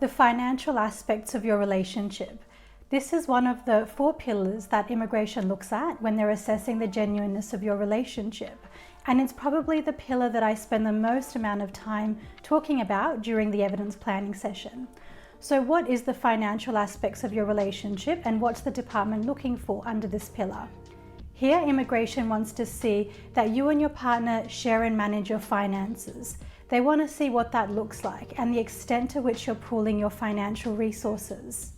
The financial aspects of your relationship. This is one of the 4 pillars that immigration looks at when they're assessing the genuineness of your relationship. And it's probably the pillar that I spend the most amount of time talking about during the evidence planning session. So what is the financial aspects of your relationship and what's the department looking for under this pillar? Here, immigration wants to see that you and your partner share and manage your finances. They want to see what that looks like and the extent to which you're pooling your financial resources.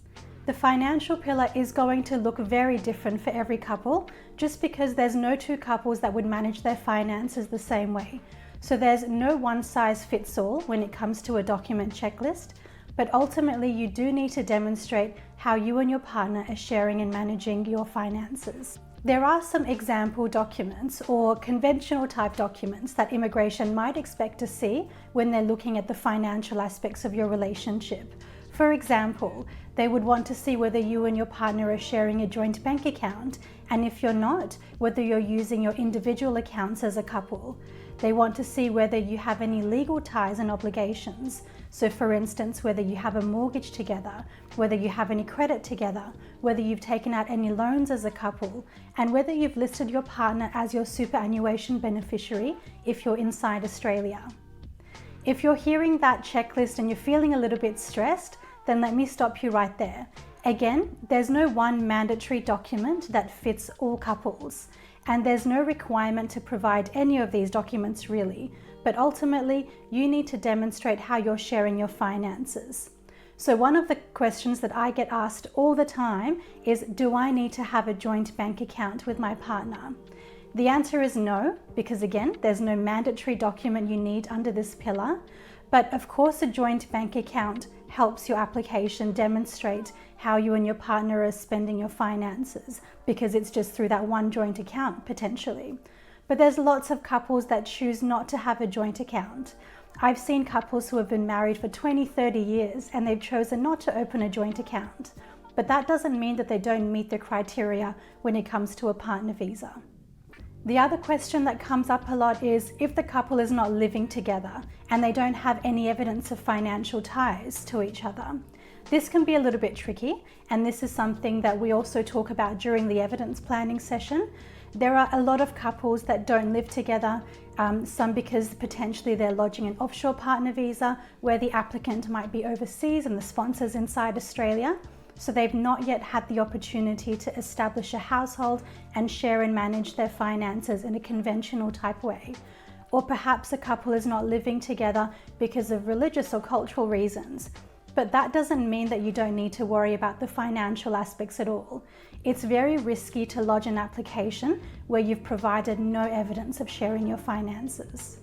The financial pillar is going to look very different for every couple, just because there's no 2 couples that would manage their finances the same way. So there's no one size fits all when it comes to a document checklist, but ultimately you do need to demonstrate how you and your partner are sharing and managing your finances. There are some example documents or conventional type documents that immigration might expect to see when they're looking at the financial aspects of your relationship. For example, they would want to see whether you and your partner are sharing a joint bank account, and if you're not, whether you're using your individual accounts as a couple. They want to see whether you have any legal ties and obligations. So for instance, whether you have a mortgage together, whether you have any credit together, whether you've taken out any loans as a couple, and whether you've listed your partner as your superannuation beneficiary if you're inside Australia. If you're hearing that checklist and you're feeling a little bit stressed, then let me stop you right there. Again, there's no one mandatory document that fits all couples, and there's no requirement to provide any of these documents really, but ultimately you need to demonstrate how you're sharing your finances. So one of the questions that I get asked all the time is, do I need to have a joint bank account with my partner? The answer is no, because again, there's no mandatory document you need under this pillar. But of course, a joint bank account helps your application demonstrate how you and your partner are spending your finances, because it's just through that one joint account potentially. But there's lots of couples that choose not to have a joint account. I've seen couples who have been married for 20, 30 years and they've chosen not to open a joint account. But that doesn't mean that they don't meet the criteria when it comes to a partner visa. The other question that comes up a lot is if the couple is not living together and they don't have any evidence of financial ties to each other. This can be a little bit tricky, and this is something that we also talk about during the evidence planning session. There are a lot of couples that don't live together, some because potentially they're lodging an offshore partner visa where the applicant might be overseas and the sponsor's inside Australia. So they've not yet had the opportunity to establish a household and share and manage their finances in a conventional type way. Or perhaps a couple is not living together because of religious or cultural reasons. But that doesn't mean that you don't need to worry about the financial aspects at all. It's very risky to lodge an application where you've provided no evidence of sharing your finances.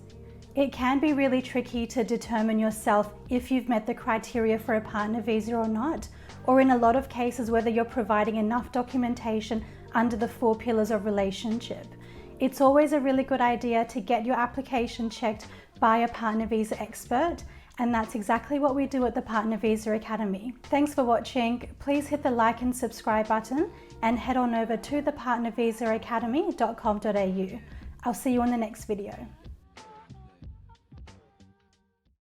It can be really tricky to determine yourself if you've met the criteria for a partner visa or not, or in a lot of cases whether you're providing enough documentation under the 4 pillars of relationship. It's always a really good idea to get your application checked by a partner visa expert, and that's exactly what we do at the Partner Visa Academy. Thanks for watching. Please hit the like and subscribe button and head on over to thepartnervisaacademy.com.au. I'll see you in the next video.